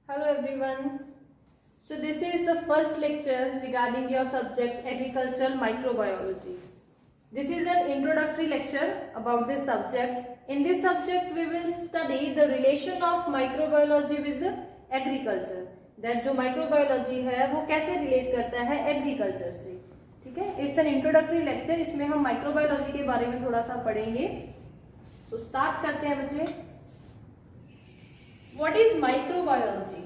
Hello everyone. So this is the first lecture regarding your subject agricultural microbiology. This is an introductory lecture about this subject. In this subject we will study the relation of microbiology with the agriculture. That जो microbiology है वो कैसे relate करता है agriculture से. ठीक है? It's an introductory lecture. इसमें हम microbiology के बारे में थोड़ा सा पढ़ेंगे. तो start करते हैं बच्चे. What is microbiology?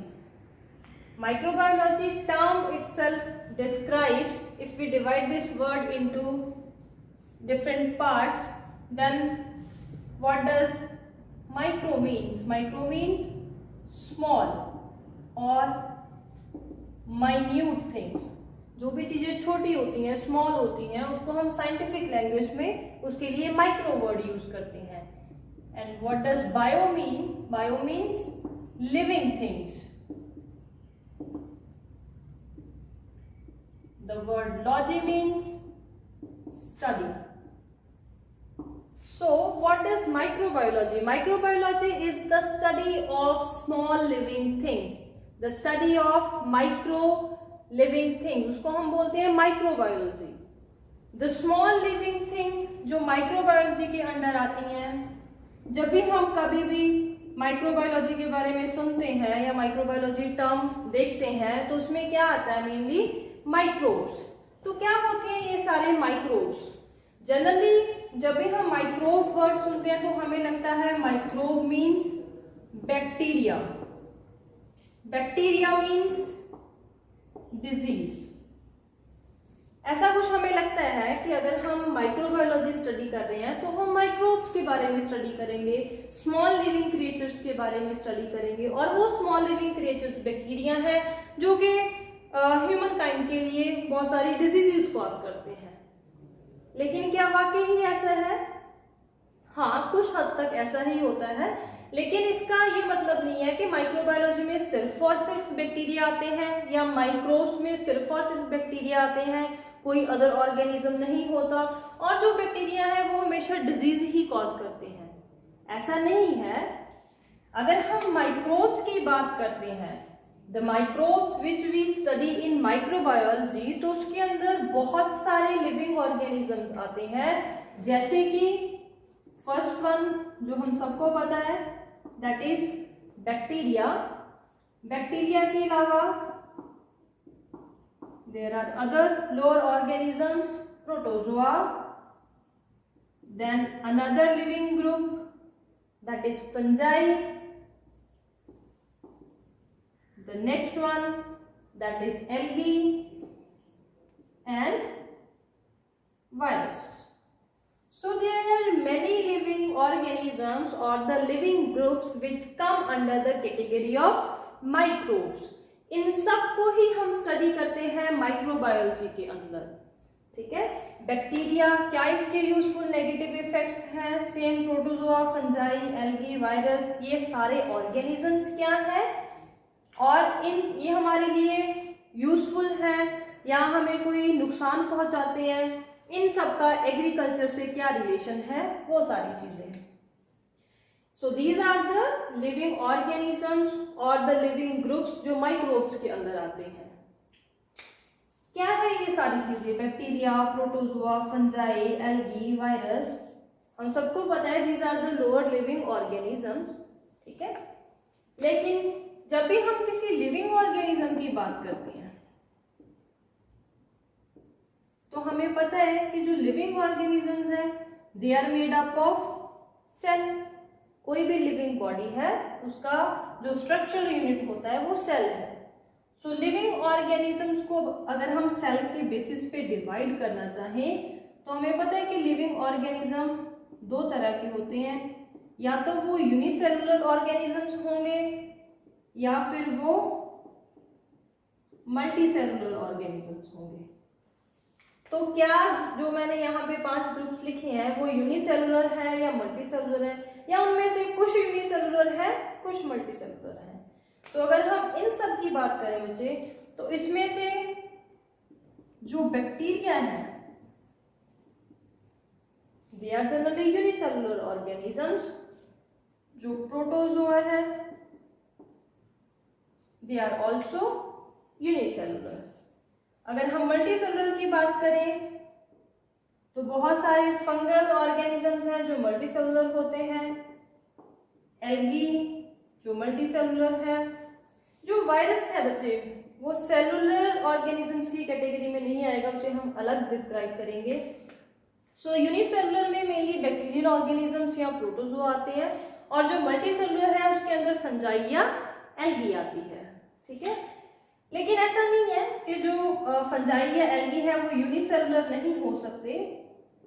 Microbiology term itself describes, if we divide this word into different parts, then what does micro means? Micro means small or minute things. जो भी चीजें छोटी होती हैं, स्मॉल होती हैं, उसको हम साइंटिफिक लैंग्वेज में उसके लिए माइक्रो वर्ड यूज करते हैं. And what does bio mean? Bio means living things. The word logy means study. So what is microbiology? Microbiology is the study of small living things. The study of micro living things. उसको हम बोलते हैं microbiology. The small living things जो microbiology के under आती हैं, जब भी हम कभी भी माइक्रोबायोलॉजी के बारे में सुनते हैं या माइक्रोबायोलॉजी टर्म देखते हैं तो उसमें क्या आता है? Mainly microbes. तो क्या होते हैं ये सारे माइक्रोब्स? जनरली जब भी हम माइक्रोब वर्ड सुनते हैं तो हमें लगता है microbe means bacteria. Bacteria means disease. ऐसा कुछ हमें लगता है कि अगर हम माइक्रोबायोलॉजी स्टडी कर रहे हैं तो हम माइक्रोब्स के बारे में स्टडी करेंगे, स्मॉल लिविंग क्रिएचर्स के बारे में स्टडी करेंगे, और वो स्मॉल लिविंग क्रिएचर्स बैक्टीरिया हैं जो कि ह्यूमन काइंड के लिए बहुत सारी डिजीजेस कॉज करते हैं. लेकिन क्या वाकई ही ऐसा है? हाँ, कुछ हद तक ऐसा ही होता है, लेकिन इसका ये मतलब नहीं है कि माइक्रोबायोलॉजी में सिर्फ और सिर्फ बैक्टीरिया आते हैं या माइक्रोब्स में सिर्फ और सिर्फ बैक्टीरिया आते हैं, कोई अदर ऑर्गेनिज्म नहीं होता, और जो बैक्टीरिया है वो हमेशा डिजीज ही कॉज करते हैं. ऐसा नहीं है. अगर हम माइक्रोब्स की बात करते हैं, the microbes which we study in microbiology, तो उसके अंदर बहुत सारे लिविंग ऑर्गेनिजम्स आते हैं. जैसे कि फर्स्ट वन जो हम सबको पता है, दैट इज बैक्टीरिया. बैक्टीरिया के अलावा there are other lower organisms, protozoa, then another living group, that is fungi, the next one, that is algae and virus. So there are many living organisms or the living groups which come under the category of microbes. इन सब को ही हम study करते हैं microbiology के अंदर. ठीक है? Bacteria, क्या इसके यूजफुल नेगेटिव इफेक्ट्स हैं? Same protozoa, fungi, algae, virus, ये सारे ऑर्गेनिजम्स क्या हैं और ये हमारे लिए यूजफुल हैं या हमें कोई नुकसान पहुंचाते हैं, इन सब का एग्रीकल्चर से क्या रिलेशन है, वो सारी चीजें. So these are the living organisms or the living groups जो माइक्रोब्स के अंदर आते हैं. क्या है ये सारी चीजें? Bacteria, protozoa, fungi, algae, virus, हम सबको पता है these are the lower living organisms. ठीक है? लेकिन जब भी हम किसी लिविंग ऑर्गेनिज्म की बात करते हैं तो हमें पता है कि जो लिविंग ऑर्गेनिजम्स हैं they are made up of cell. कोई भी लिविंग बॉडी है उसका जो स्ट्रक्चरल यूनिट होता है वो सेल है. सो लिविंग ऑर्गेनिजम्स को अगर हम सेल के बेसिस पे डिवाइड करना चाहें तो हमें पता है कि लिविंग ऑर्गेनिज्म दो तरह के होते हैं. या तो वो यूनिसेलुलर ऑर्गेनिजम्स होंगे या फिर वो मल्टीसेलुलर ऑर्गेनिजम्स होंगे. तो क्या जो मैंने यहाँ पे 5 ग्रुप्स लिखे हैं वो यूनिसेलुलर है या मल्टीसेलुलर है, या उनमें से कुछ यूनिसेलुलर है कुछ मल्टीसेलुलर है? तो अगर हम इन सब की बात करें बच्चे, तो इसमें से जो बैक्टीरिया है they are generally unicellular organisms. जो प्रोटोजोआ है दे आर ऑल्सो यूनिसेलुलर। अगर हम मल्टीसेलुलर की बात करें तो बहुत सारे फंगल ऑर्गेनिजम्स हैं जो मल्टीसेलुलर होते हैं, एल्गी जो मल्टीसेलुलर है। जो वायरस है बच्चे वो सेलुलर ऑर्गेनिजम्स की कैटेगरी में नहीं आएगा, उसे हम अलग डिस्क्राइब करेंगे। सो यूनिसेलुलर में मेनली बैक्टीरियल ऑर्गेनिजम्स या प्रोटोजोआ आते हैं, और जो मल्टीसेलुलर है उसके अंदर फंजाई या एल्गी आती है। ठीक है, लेकिन ऐसा नहीं है कि जो फंजाई या एल्गी है वो यूनिसेलुलर नहीं हो सकते,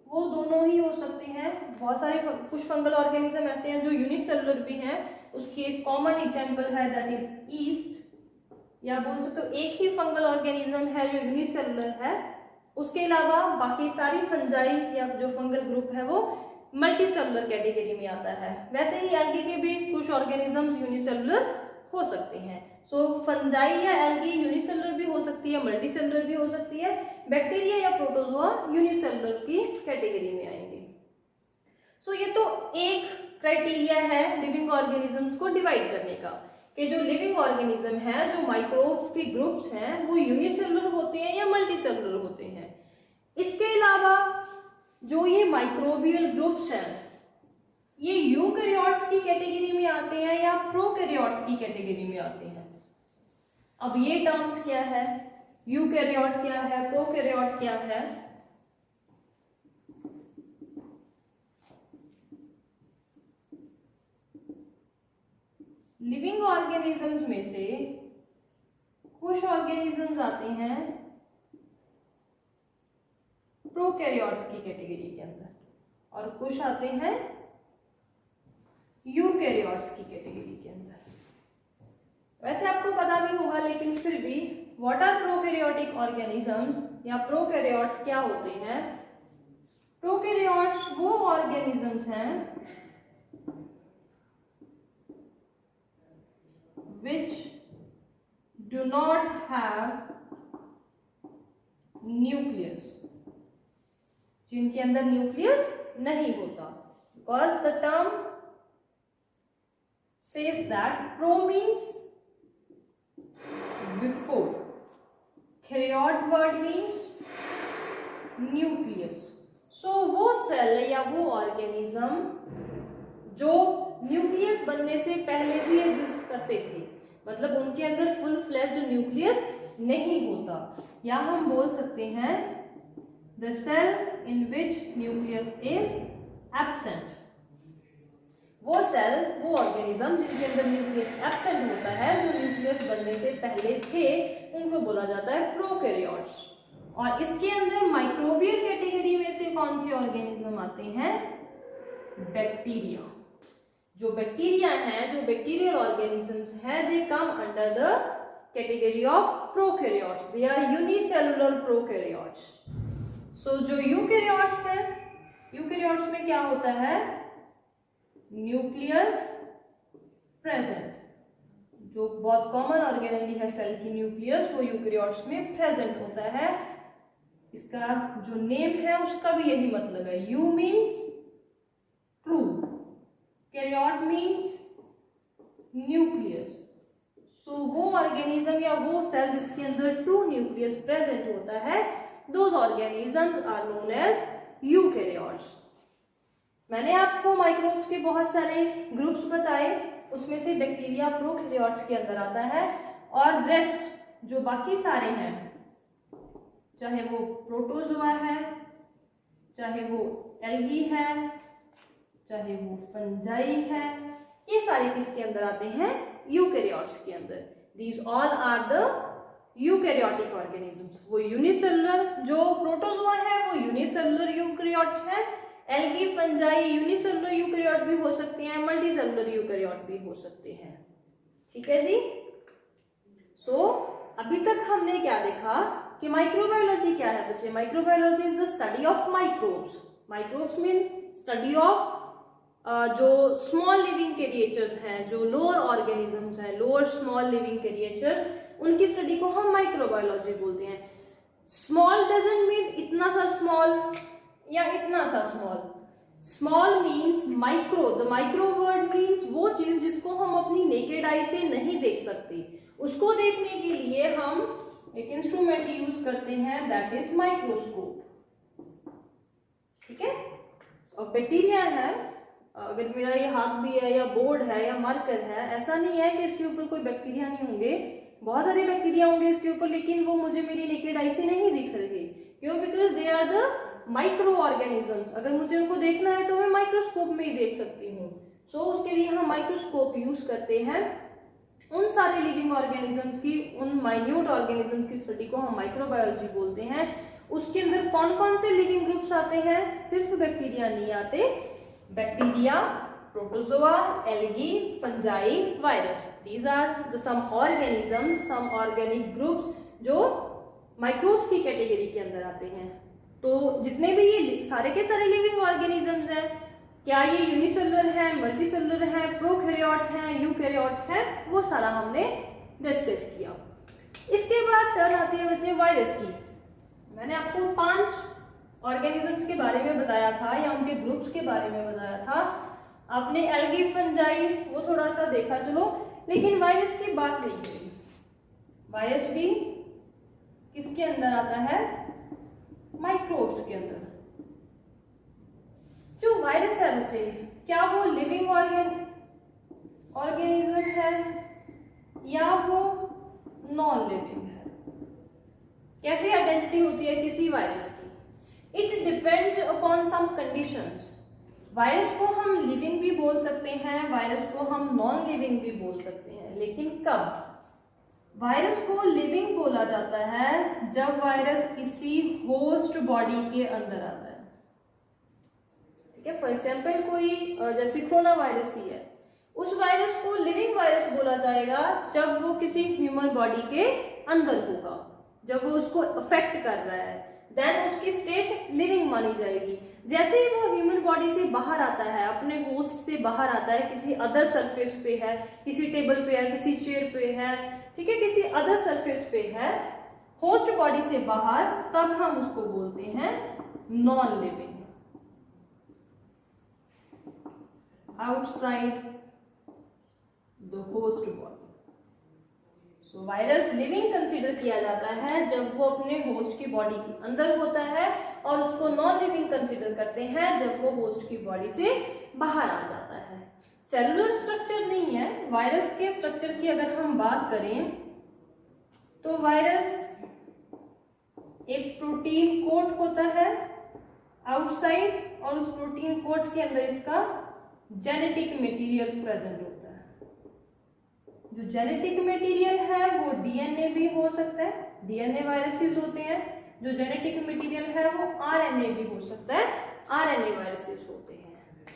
वो दोनों ही हो सकते हैं। बहुत सारे कुछ फंगल ऑर्गेनिज्म ऐसे हैं जो यूनिसेलुलर भी हैं। उसकी एक कॉमन एग्जांपल है दैट इज ईस्ट, या बोल सकते हो एक ही फंगल ऑर्गेनिज्म है जो यूनिसेलुलर है। उसके अलावा बाकी सारी फंजाई या जो फंगल ग्रुप है वो मल्टीसेलुलर कैटेगरी में आता है। वैसे ही एल्गी के भी कुछ ऑर्गेनिजम्स यूनिसेलुलर हो सकते हैं। सो फंजाई या एल्गी यूनिसेलुलर भी हो सकती है, मल्टीसेलुलर भी हो सकती है। बैक्टीरिया या प्रोटोजोआ यूनिसेलुलर की कैटेगरी में आएंगे। सो ये तो एक क्राइटेरिया है लिविंग ऑर्गेनिजम्स को डिवाइड करने का, कि जो लिविंग ऑर्गेनिज्म है, जो माइक्रोब्स के ग्रुप्स हैं, वो यूनिसेलुलर होते हैं या मल्टीसेलुलर होते हैं। इसके अलावा जो ये माइक्रोबियल ग्रुप्स हैं ये यूकैरियोट्स की कैटेगरी में आते हैं या प्रोकैरियोट्स की कैटेगरी में आते हैं। अब ये टर्म्स क्या है, यूकैरियोट क्या है, प्रोकैरियोट क्या है? लिविंग ऑर्गेनिजम्स में से कुछ ऑर्गेनिजम्स आते हैं प्रोकैरियोट्स की कैटेगरी के अंदर और कुछ आते हैं यूकैरियोट्स की कैटेगरी के अंदर। वैसे आपको पता भी होगा, लेकिन फिर भी व्हाट आर प्रोकैरियोटिक ऑर्गेनिजम्स या प्रोकैरियोट्स क्या होते हैं? प्रोकैरियोट्स वो ऑर्गेनिजम्स हैं which do not have nucleus, जिनके अंदर न्यूक्लियस नहीं होता, because the term says that pro means before, कैरियोट word means nucleus। so वो सेल या वो ऑर्गेनिज्म जो न्यूक्लियस बनने से पहले भी एग्जिस्ट करते थे, मतलब उनके अंदर फुल फ्लेश्ड न्यूक्लियस नहीं होता, या हम बोल सकते हैं the cell in which nucleus is absent. वो सेल, वो ऑर्गेनिज्म जिनके अंदर न्यूक्लियस एब्सेंट होता है, जो न्यूक्लियस बनने से पहले थे, उनको बोला जाता है प्रोकैरियोट्स। और इसके अंदर माइक्रोबियल कैटेगरी में से कौन से ऑर्गेनिज्म आते हैं? बैक्टीरिया। जो बैक्टीरिया हैं, जो बैक्टीरियल ऑर्गेनिजम्स हैं, they come under the category of prokaryotes, they are unicellular prokaryotes. So जो यूकैरियोट्स है, यूकैरियोट्स में क्या होता है? न्यूक्लियस प्रेजेंट, जो बहुत कॉमन ऑर्गेनेली है सेल की न्यूक्लियस, वो यूकैरियोट्स में प्रेजेंट होता है। इसका जो नेम है उसका भी यही मतलब है, eu means true, karyote means nucleus. So वो ऑर्गेनिज्म या वो सेल जिसके अंदर ट्रू न्यूक्लियस प्रेजेंट होता है, those organisms are known as eukaryotes. मैंने आपको माइक्रोब्स के बहुत सारे ग्रुप्स बताए, उसमें से बैक्टीरिया प्रोकैरियोट्स के अंदर आता है, और रेस्ट जो बाकी सारे हैं, चाहे वो प्रोटोजोआ है, चाहे वो एल्गी है, चाहे वो फंजाई है, ये सारे किसके अंदर आते हैं? यूकैरियोट्स के अंदर। These all are the eukaryotic organisms. वो यूनिसेलुलर, जो प्रोटोजोआ है वो यूनिसेलुलर यूकैरियोट है, एल्गी फंजाई यूनिसेलुलर यूकैरियोट भी हो सकते हैं, मल्टीसेलुलर यूकैरियोट भी हो सकते हैं। ठीक है जी। सो अभी तक हमने क्या देखा कि माइक्रोबायोलॉजी क्या है बच्चे? Microbiology is the study of microbes. Microbes means study of जो स्मॉल लिविंग क्रिएचर्स हैं, जो लोअर ऑर्गेनिजम्स हैं, लोअर स्मॉल लिविंग क्रिएचर्स, उनकी स्टडी को हम माइक्रोबायोलॉजी बोलते हैं। स्मॉल डजंट मीन इतना सा स्मॉल या इतना सा small. Small means micro, the micro word means वो चीज जिसको हम अपनी नेकेड आई से नहीं देख सकते, उसको देखने के लिए हम एक इंस्ट्रूमेंट यूज करते हैं, दैट इज माइक्रोस्कोप। ठीक है। और बैक्टीरिया है, अगर मेरा ये हाथ भी है या बोर्ड है या मार्कर है, ऐसा नहीं है कि इसके ऊपर कोई बैक्टीरिया नहीं होंगे, बहुत सारे बैक्टीरिया होंगे इसके ऊपर, लेकिन वो मुझे मेरी नेकेड आई से नहीं दिख रहे। क्यों? Because they are the micro organisms. अगर मुझे उनको देखना है तो मैं माइक्रोस्कोप में ही देख सकती हूँ। सो उसके लिए हम माइक्रोस्कोप यूज करते हैं। उन सारे लिविंग ऑर्गेनिजम्स की, उन माइन्यूट ऑर्गेनिज्म की स्टडी को हम माइक्रोबायोलॉजी बोलते हैं। उसके अंदर कौन कौन से लिविंग ग्रुप्स आते हैं? सिर्फ बैक्टीरिया नहीं आते, bacteria, protozoa, algae, fungi, virus, these are some organisms, some organic groups जो माइक्रोब्स की कैटेगरी के अंदर आते हैं। तो जितने भी ये सारे के सारे लिविंग ऑर्गेनिजम्स हैं, क्या ये यूनिसेलुलर है, मल्टीसेलुलर है, प्रोकैरियोट है, यूकैरियोट है, वो सारा हमने डिस्कस किया। इसके बाद टर्न आती है बच्चे वायरस की। मैंने आपको 5 ऑर्गेनिजम्स के बारे में बताया था या उनके ग्रुप्स के बारे में बताया था। आपने एल्गी, फंजाई वो थोड़ा सा देखा चलो, लेकिन वायरस की बात नहीं हुई। वायरस भी किसके अंदर आता है? माइक्रोब्स के अंदर। जो वायरस है बच्चे, क्या वो लिविंग ऑर्गेनिज्म है या वो नॉन लिविंग है? कैसे आइडेंटिटी होती है किसी वायरस की? It depends upon some conditions. Virus को हम लिविंग भी बोल सकते हैं, वायरस को हम नॉन लिविंग भी बोल सकते हैं, लेकिन कब? वायरस को लिविंग बोला जाता है जब वायरस किसी होस्ट बॉडी के अंदर आता है। ठीक है। फॉर एग्जाम्पल कोई जैसे कोरोना वायरस ही है, उस वायरस को लिविंग वायरस बोला जाएगा जब वो किसी ह्यूमन बॉडी के अंदर होगा, जब वो उसको अफेक्ट कर रहा है, देन उसकी स्टेट लिविंग मानी जाएगी। जैसे ही वो ह्यूमन बॉडी से बाहर आता है, अपने होस्ट से बाहर आता है, किसी अदर सरफेस पे है, किसी टेबल पे है, किसी चेयर पे है, ठीक है, किसी अदर सरफेस पे है, होस्ट बॉडी से बाहर, तब हम उसको बोलते हैं non living, outside the host body. So virus living consider किया जाता है जब वो अपने होस्ट की बॉडी के अंदर होता है, और उसको नॉन लिविंग कंसीडर करते हैं जब वो होस्ट की बॉडी से बाहर आ जाता है। सेलुलर स्ट्रक्चर नहीं है। वायरस के स्ट्रक्चर की अगर हम बात करें तो वायरस एक प्रोटीन कोट होता है आउटसाइड, और उस प्रोटीन कोट के अंदर इसका जेनेटिक मटेरियल प्रेजेंट होता है। जो जेनेटिक मटेरियल है वो डीएनए भी हो सकता है, डीएनए वायरसेस होते हैं। जो जेनेटिक मटेरियल है वो आरएनए भी हो सकता है, आरएनए वायरसेस होते हैं।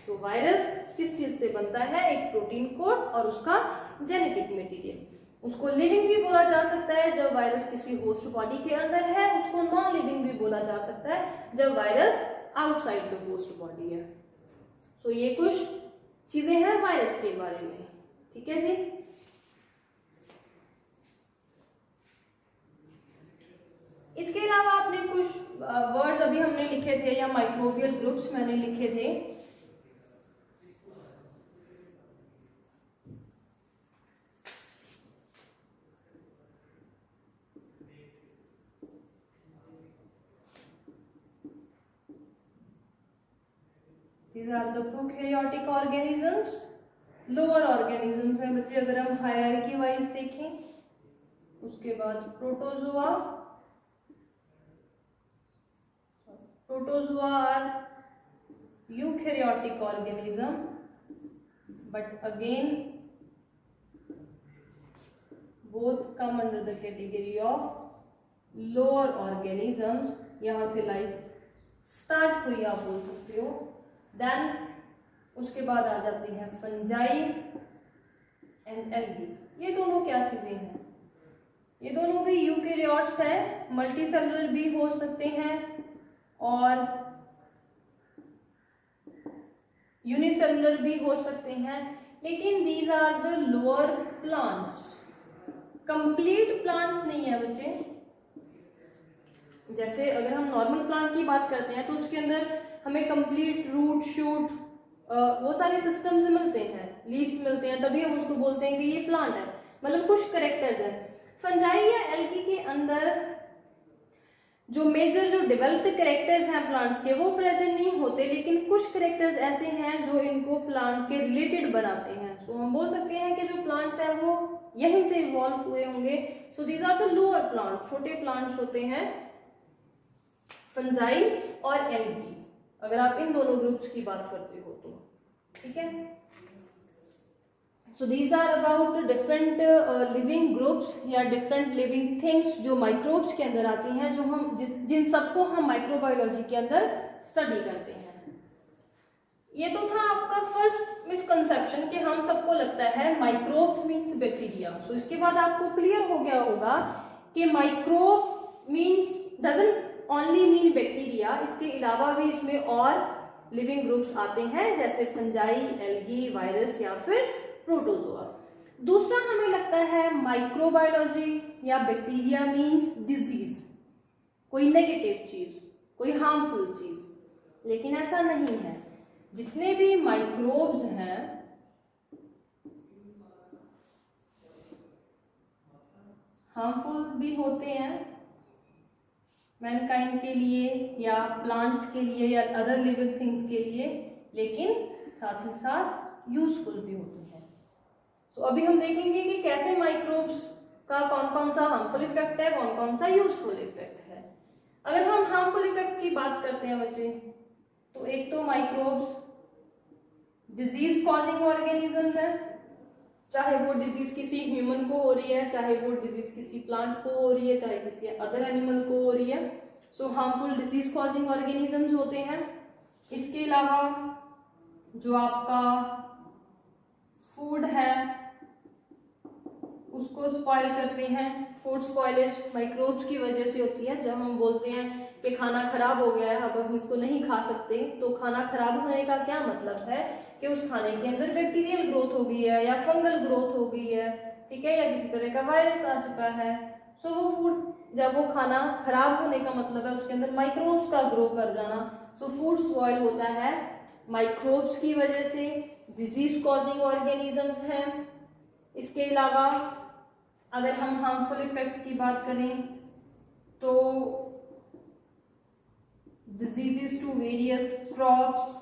तो वायरस किस चीज से बनता है? एक प्रोटीन कोड और उसका जेनेटिक मटेरियल। उसको लिविंग भी बोला जा सकता है जब वायरस किसी होस्ट बॉडी के अंदर है, उसको नॉन लिविंग भी बोला जा सकता है जब virus outside the host body है। सो ये कुछ चीजें हैं वायरस के बारे में। ठीक है जी। इसके अलावा आपने कुछ वर्ड्स अभी हमने लिखे थे, या माइक्रोबियल ग्रुप्स मैंने लिखे थे। These are the prokaryotic organisms, lower organisms है बच्चे। अगर हम हायरार्की वाइज देखें, उसके बाद protozoa, protozoa are eukaryotic organism, but again both come under the category of lower organisms। यहाँ से लाइफ स्टार्ट हुई आप बोल सकते हो। देन उसके बाद आ जाती है फंजाई एंड एल्गी। ये दोनों क्या चीजें हैं? ये दोनों भी यूकैरियोट्स हैं, मल्टीसेलुलर भी हो सकते हैं और यूनिसेलुलर भी हो सकते हैं, लेकिन these are the lower plants. Complete plants नहीं है बच्चे। जैसे अगर हम नॉर्मल प्लांट की बात करते हैं तो उसके अंदर हमें कंप्लीट रूट शूट वो सारे सिस्टम्स मिलते हैं, लीव्स मिलते हैं, तभी हम उसको बोलते हैं कि ये प्लांट है, मतलब कुछ करेक्टर्स हैं। फंजाई या एल्गी के अंदर जो मेजर जो डेवलप्ड करेक्टर्स हैं प्लांट्स के वो प्रेजेंट नहीं होते, लेकिन कुछ करेक्टर्स ऐसे हैं जो इनको प्लांट के रिलेटेड बनाते हैं। सो हम बोल सकते हैं कि जो प्लांट्स हैं वो यहीं से इवॉल्व हुए होंगे। So these are the lower plant, छोटे प्लांट्स होते हैं फंजाई और एल्गी, अगर आप इन दोनों ग्रुप्स की बात करते हो तो, ठीक है। So these are about different living groups या डिफरेंट लिविंग थिंग्स जो माइक्रोब्स के अंदर आती हैं, जो हम जिन सबको हम माइक्रोबायोलॉजी के अंदर स्टडी करते हैं। ये तो था आपका फर्स्ट मिसकंसेप्शन कि हम सबको लगता है माइक्रोब्स मीन्स बैक्टीरिया। तो इसके बाद आपको क्लियर हो गया होगा कि microbe means doesn't only mean bacteria, इसके अलावा भी इसमें और लिविंग ग्रुप्स आते हैं जैसे फंजाई, एल्गी, वायरस या फिर प्रोटोजोआ। दूसरा हमें लगता है माइक्रोबायोलॉजी या बैक्टीरिया मीन्स डिजीज, कोई नेगेटिव चीज, कोई हार्मफुल चीज, लेकिन ऐसा नहीं है। जितने भी माइक्रोब्स हैं हार्मफुल भी होते हैं मैनकाइंड के लिए या प्लांट्स के लिए या अदर लिविंग थिंग्स के लिए, लेकिन साथ ही साथ यूजफुल भी होते हैं। सो अभी हम देखेंगे कि कैसे माइक्रोब्स का कौन कौन सा हार्मफुल इफेक्ट है, कौन कौन सा यूजफुल इफेक्ट है। अगर हम हार्मफुल इफेक्ट की बात करते हैं बच्चे, तो एक तो माइक्रोब्स डिजीज कॉजिंग ऑर्गेनिजम्स हैं, चाहे वो डिजीज किसी ह्यूमन को हो रही है, चाहे वो डिजीज किसी प्लांट को हो रही है, चाहे किसी अदर एनिमल को हो रही है। सो हार्मफुल डिजीज कॉजिंग ऑर्गेनिजम्स होते हैं। इसके अलावा जो आपका फूड है उसको स्पॉइल करते हैं। फूड स्पॉइलेज माइक्रोब्स की वजह से होती है। जब हम बोलते हैं कि खाना खराब हो गया है, अब हम इसको नहीं खा सकते, तो खाना खराब होने का क्या मतलब है कि उस खाने के अंदर बैक्टीरियल ग्रोथ हो गई है या फंगल ग्रोथ हो गई है, ठीक है, या किसी तरह का वायरस आ चुका है। सो वो फूड, जब वो खाना खराब होने का मतलब है उसके अंदर माइक्रोब्स का ग्रो कर जाना। सो फूड स्पॉइल होता है माइक्रोब्स की वजह से। डिजीज कॉजिंग ऑर्गेनिजम्स हैं। इसके अलावा अगर हम हार्मफुल इफेक्ट की बात करें तो डिजीजेस टू वेरियस क्रॉप्स,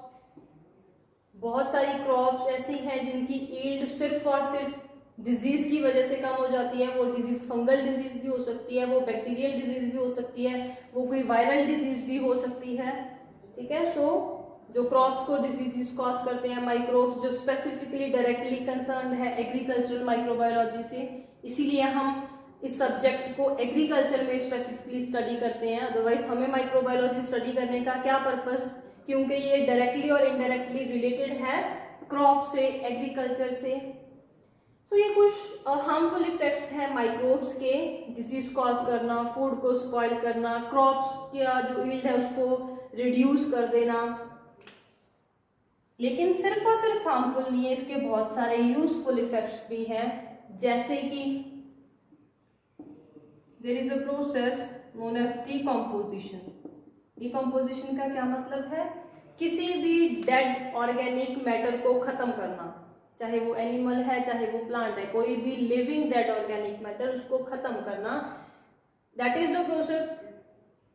बहुत सारी क्रॉप्स ऐसी हैं जिनकी यील्ड सिर्फ और सिर्फ डिजीज की वजह से कम हो जाती है। वो डिजीज फंगल डिजीज भी हो सकती है, वो बैक्टीरियल डिजीज भी हो सकती है, वो कोई वायरल डिजीज भी हो सकती है, ठीक है। सो जो क्रॉप्स को डिजीजेस कॉज करते हैं माइक्रोब्स, जो स्पेसिफिकली डायरेक्टली कंसर्न है एग्रीकल्चरल माइक्रोबायोलॉजी से, इसीलिए हम इस सब्जेक्ट को एग्रीकल्चर में स्पेसिफिकली स्टडी करते हैं। अदरवाइज हमें माइक्रोबायोलॉजी स्टडी करने का क्या पर्पस, क्योंकि ये डायरेक्टली और इनडायरेक्टली रिलेटेड है क्रॉप से, एग्रीकल्चर से। तो ये कुछ हार्मफुल इफेक्ट्स हैं माइक्रोब्स के, डिजीज कॉज करना, फूड को स्पॉइल करना, क्रॉप्स का जो यील्ड है उसको रिड्यूस कर देना। लेकिन सिर्फ और सिर्फ हार्मफुल नहीं है, इसके बहुत सारे यूजफुल इफेक्ट्स भी हैं, जैसे कि there is a process known as decomposition. Decomposition का क्या मतलब है? किसी भी डेड ऑर्गेनिक मैटर को खत्म करना, चाहे वो एनिमल है चाहे वो प्लांट है, कोई भी लिविंग डेड ऑर्गेनिक मैटर उसको खत्म करना, that is the process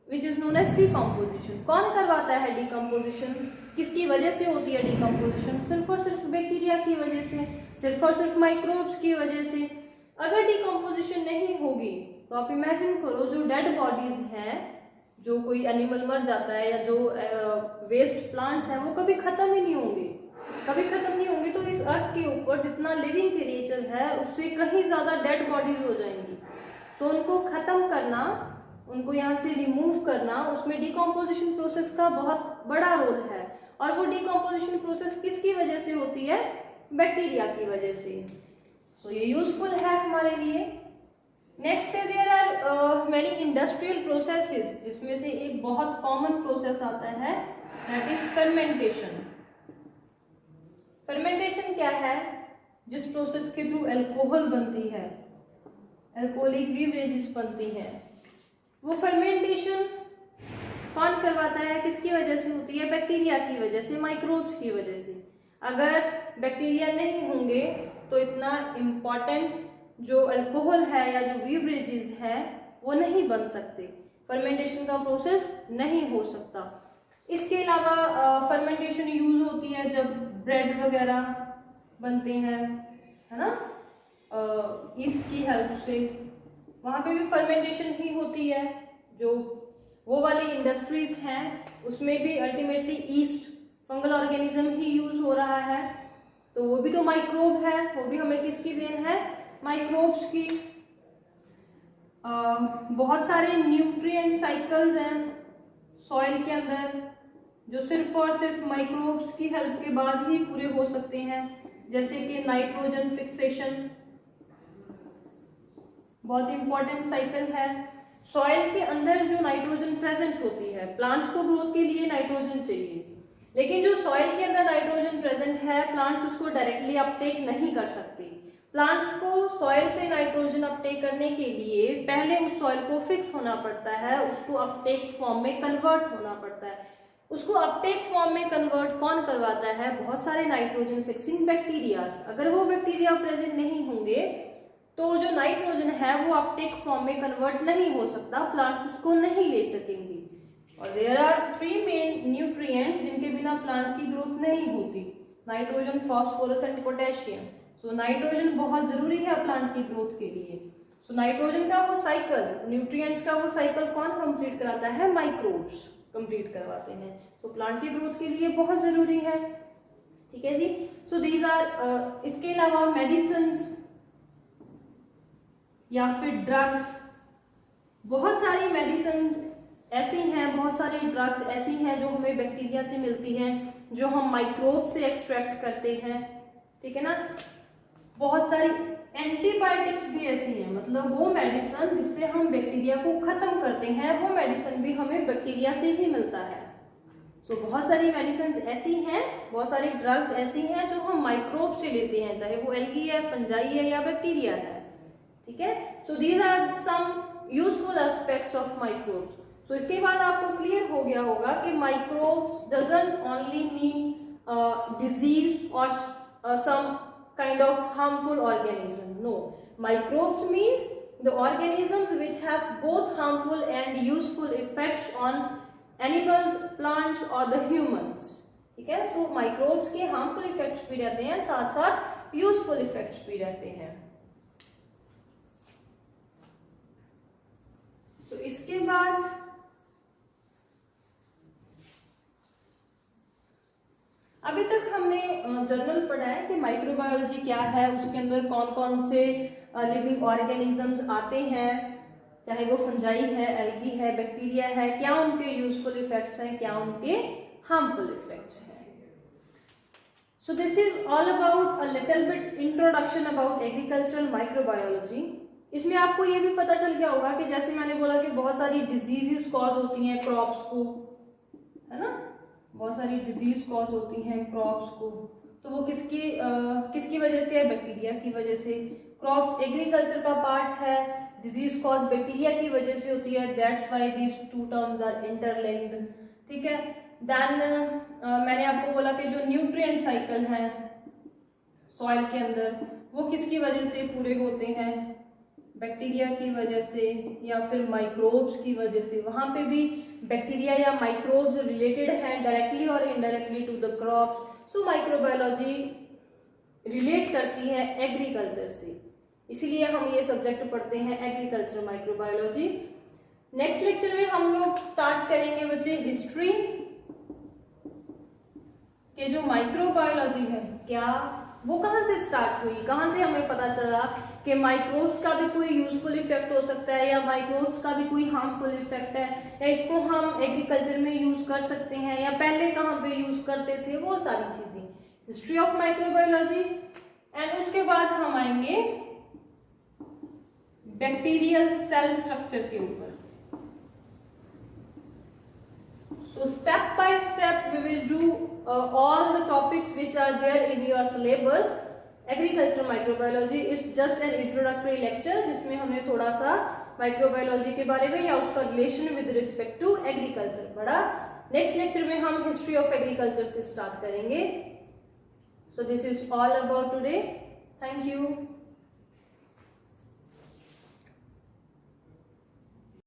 which is known as decomposition. कौन करवाता है डीकम्पोजिशन? किसकी वजह से होती है डीकम्पोजिशन? सिर्फ और सिर्फ बैक्टीरिया की वजह से, सिर्फ और सिर्फ माइक्रोब्स की वजह से। अगर डीकम्पोजिशन नहीं होगी तो आप इमेजिन करो जो डेड बॉडीज हैं, जो कोई एनिमल मर जाता है या जो वेस्ट प्लांट्स हैं, वो कभी खत्म ही नहीं होंगे, कभी खत्म नहीं होंगे। तो इस अर्थ के ऊपर जितना लिविंग क्रिएचर है उससे कहीं ज्यादा डेड बॉडीज हो जाएंगी। सो उनको खत्म करना, उनको यहाँ से रिमूव करना, उसमें डिकम्पोजिशन प्रोसेस का बहुत बड़ा रोल है। और वो डिकम्पोजिशन प्रोसेस किसकी वजह से होती है? बैक्टीरिया की वजह से। सो ये यूजफुल है हमारे लिए। नेक्स्ट है there are many industrial processes, जिसमें से एक बहुत कॉमन प्रोसेस आता है, दैट इज फर्मेंटेशन। फर्मेंटेशन क्या है? जिस प्रोसेस के थ्रू अल्कोहल बनती है, अल्कोहलिक बेवरेजेस बनती है, वो फर्मेंटेशन कौन करवाता है, किसकी वजह से होती है, बैक्टीरिया की वजह से, माइक्रोब्स की वजह से। अगर बैक्टीरिया नहीं होंगे तो इतना इम्पॉर्टेंट जो अल्कोहल है या जो बेवरेजेस है वो नहीं बन सकते, फर्मेंटेशन का प्रोसेस नहीं हो सकता। इसके अलावा फर्मेंटेशन यूज होती है जब ब्रेड वगैरह बनते हैं, है ना, ईस्ट की हेल्प से, वहां पे भी फर्मेंटेशन ही होती है। जो वो वाली इंडस्ट्रीज हैं उसमें भी अल्टीमेटली ईस्ट फंगल ऑर्गेनिज्म ही यूज हो रहा है, तो वो भी तो माइक्रोब है, वो भी हमें किसकी देन है, माइक्रोब्स की। बहुत सारे न्यूट्रिएंट साइकिल्स हैं सॉइल के अंदर जो सिर्फ और सिर्फ माइक्रोब्स की हेल्प के बाद ही पूरे हो सकते हैं, जैसे कि नाइट्रोजन फिक्सेशन, बहुत इंपॉर्टेंट साइकिल है। सॉइल के अंदर जो नाइट्रोजन प्रेजेंट होती है, प्लांट्स को ग्रोथ के लिए नाइट्रोजन चाहिए, लेकिन जो सॉइल के अंदर नाइट्रोजन प्रेजेंट है प्लांट्स उसको डायरेक्टली अपटेक नहीं कर सकते। प्लांट्स को सॉइल से नाइट्रोजन अपटेक करने के लिए पहले उस सॉइल को फिक्स होना पड़ता है, उसको अपटेक फॉर्म में कन्वर्ट होना पड़ता है। उसको अपटेक फॉर्म में कन्वर्ट कौन करवाता है, बहुत सारे नाइट्रोजन फिक्सिंग बैक्टीरियाज। अगर वो बैक्टीरिया प्रेजेंट नहीं होंगे तो जो नाइट्रोजन है वो अपटेक फॉर्म में कन्वर्ट नहीं हो सकता, प्लांट्स उसको नहीं ले सकेंगे। और देयर आर 3 मेन न्यूट्रिएंट्स जिनके बिना प्लांट की ग्रोथ नहीं होती, nitrogen, phosphorus and potassium. So nitrogen बहुत जरूरी है प्लांट की ग्रोथ के लिए। सो नाइट्रोजन का वो साइकिल, न्यूट्रिएंट्स का वो साइकिल कौन कंप्लीट कराता है, माइक्रोब्स कंप्लीट करवाते हैं। सो प्लांट की ग्रोथ के लिए बहुत जरूरी है, ठीक है जी। सो दीज आर, इसके अलावा मेडिसिन्स या फिर ड्रग्स, बहुत सारी मेडिसिन्स ऐसी हैं, बहुत सारी ड्रग्स ऐसी हैं जो हमें बैक्टीरिया से मिलती हैं, जो हम माइक्रोब से एक्सट्रैक्ट करते हैं, ठीक है ना। बहुत सारी एंटीबायोटिक्स भी ऐसी हैं, मतलब वो मेडिसिन जिससे हम बैक्टीरिया को खत्म करते हैं, वो मेडिसिन भी हमें बैक्टीरिया से ही मिलता है। सो बहुत सारी मेडिसिन ऐसी हैं, बहुत सारी ड्रग्स ऐसी हैं जो हम माइक्रोब से लेते हैं, चाहे वो एल्गी है, फंजाई है या बैक्टीरिया है, ठीक है। So these are some useful aspects of microbes. So इसके बाद आपको क्लियर हो गया होगा कि microbes doesn't only mean disease और some kind of harmful organism. No, microbes means the organisms which have both harmful and useful effects on animals, plants or the humans. ठीक है, so microbes के harmful effects भी रहते हैं, साथ साथ useful effects भी रहते हैं। so इसके बाद अभी तक हमने जर्नल पढ़ा है कि माइक्रोबायोलॉजी क्या है, उसके अंदर कौन कौन से लिविंग ऑर्गेनिजम्स आते हैं, चाहे वो फंजाई है, एल्गी है, बैक्टीरिया है, क्या उनके यूजफुल इफेक्ट्स हैं, क्या उनके हार्मफुल इफेक्ट्स हैं। सो this is all about a little bit introduction about agricultural microbiology. इसमें आपको ये भी पता चल गया होगा कि जैसे मैंने बोला कि बहुत सारी डिजीजेस कॉज होती हैं क्रॉप्स को, है ना, बहुत सारी डिजीज कॉज होती हैं क्रॉप्स को, तो वो किसकी वजह से है, बैक्टीरिया की वजह से। क्रॉप्स एग्रीकल्चर का पार्ट है, डिजीज कॉज बैक्टीरिया की वजह से होती है, that's why these two terms are interlinked, ठीक है। देन मैंने आपको बोला कि जो न्यूट्रिएंट साइकिल है सॉइल के अंदर वो किसकी वजह से पूरे होते हैं, बैक्टीरिया की वजह से या फिर माइक्रोब्स की वजह से। वहां पे भी बैक्टीरिया या माइक्रोब्स रिलेटेड हैं डायरेक्टली और indirectly to the crops. So microbiology relate करती है एग्रीकल्चर से, इसीलिए हम ये सब्जेक्ट पढ़ते हैं एग्रीकल्चर माइक्रोबायोलॉजी। नेक्स्ट लेक्चर में हम लोग स्टार्ट करेंगे बच्चे हिस्ट्री के जो माइक्रोबायोलॉजी है क्या वो कहाँ से स्टार्ट हुई, कहाँ से हमें पता चला कि माइक्रोब्स का भी कोई यूजफुल इफेक्ट हो सकता है या माइक्रोब्स का भी कोई हार्मफुल इफेक्ट है, या इसको हम एग्रीकल्चर में यूज कर सकते हैं या पहले कहाँ पे यूज करते थे, वो सारी चीजें हिस्ट्री ऑफ माइक्रोबायोलॉजी। एंड उसके बाद हम आएंगे बैक्टीरियल सेल स्ट्रक्चर के ऊपर। So step by step we will do all the topics which are there in your syllabus agriculture microbiology it's just an introductory lecture जिसमें हमने थोड़ा सा माइक्रोबायोलॉजी के बारे में या उसका relation with respect to agriculture पढ़ा। नेक्स्ट लेक्चर में हम हिस्ट्री ऑफ एग्रीकल्चर से स्टार्ट करेंगे। So this is all about today. Thank you.